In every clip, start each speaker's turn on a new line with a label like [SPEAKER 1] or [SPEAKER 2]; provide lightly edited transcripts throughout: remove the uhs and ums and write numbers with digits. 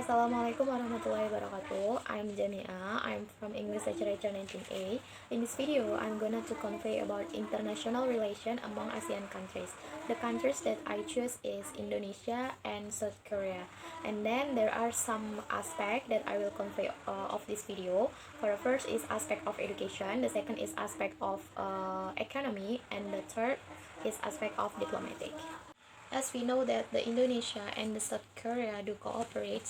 [SPEAKER 1] Assalamualaikum warahmatullahi wabarakatuh. I'm Jamiah. I'm from English Literature 19A. In this video, I'm gonna to convey about international relation among ASEAN countries. The countries that I choose is Indonesia and South Korea. And then there are some aspect that I will convey of this video. For the first is aspect of education. The second is aspect of economy, and the third is aspect of diplomatic. As we know that the Indonesia and the South Korea do cooperate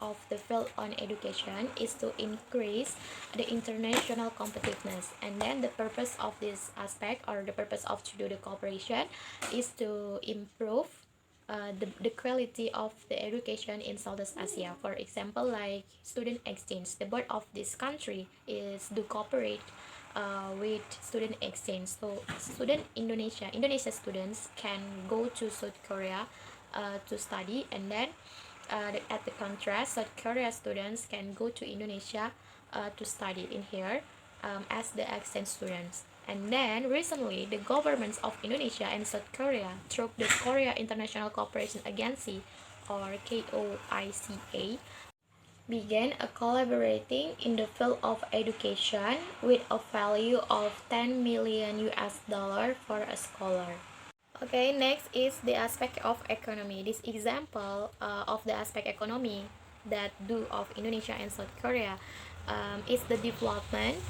[SPEAKER 1] of the field on education is to increase the international competitiveness, and then the purpose of this aspect, or the purpose of to do the cooperation, is to improve the quality of the education in Southeast Asia. For example, like student exchange, the board of this country is to cooperate with student exchange. So Indonesia students can go to South Korea to study, and then at the contrast, South Korea students can go to Indonesia to study in here as the exchange students. And then recently, the governments of Indonesia and South Korea, through the Korea International Cooperation Agency, or KOICA, began a collaborating in the field of education with a value of 10 million US dollar for a scholar. Okay, next is the aspect of economy. This example of the aspect economy that do of Indonesia and South Korea is the development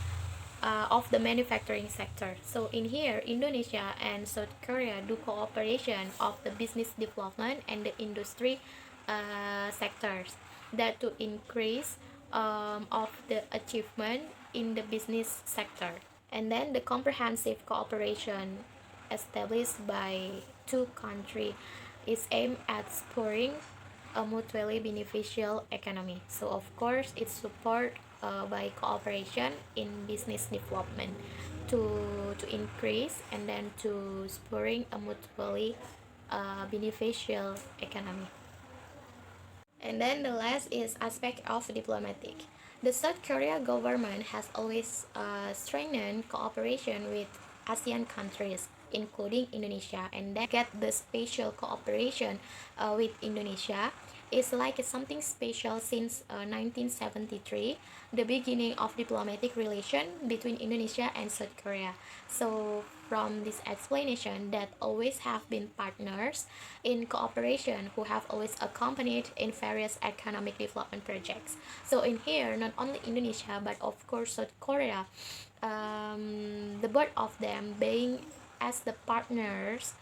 [SPEAKER 1] of the manufacturing sector. So in here, Indonesia and South Korea do cooperation of the business development and the industry sectors that to increase of the achievement in the business sector. And then the comprehensive cooperation established by two countries is aimed at spurring a mutually beneficial economy. So of course, it's support by cooperation in business development to increase and then to spurring a mutually beneficial economy. And then the last is aspect of diplomatic. The South Korea government has always strengthened cooperation with ASEAN countries, including Indonesia, and then get the special cooperation with Indonesia is like something special since 1973, the beginning of diplomatic relation between Indonesia and South Korea. So from this explanation, that always have been partners in cooperation who have always accompanied in various economic development projects. So in here, not only Indonesia but of course South Korea, the both of them being as the partners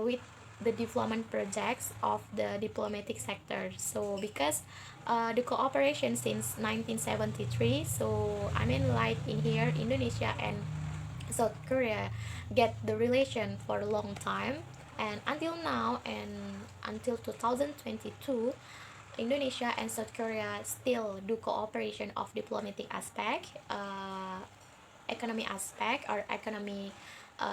[SPEAKER 1] with the development projects of the diplomatic sector. So because the cooperation since 1973, so I mean like in here Indonesia and South Korea get the relation for a long time, and until now and until 2022, Indonesia and South Korea still do cooperation of diplomatic aspect, economy aspect, or economy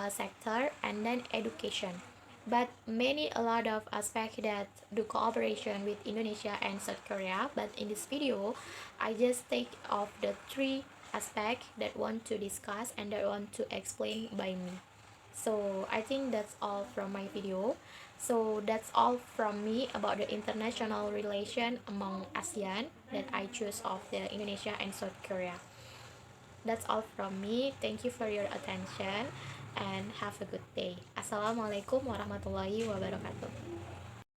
[SPEAKER 1] sector, and then education. But a lot of aspects that do cooperation with Indonesia and South Korea. But in this video, I just take off the three aspects that want to discuss and that want to explain by me. So I think that's all from my video. So that's all from me about the international relation among ASEAN that I choose of the Indonesia and South Korea. That's all from me. Thank you for your attention and have a good day. Assalamualaikum warahmatullahi wabarakatuh.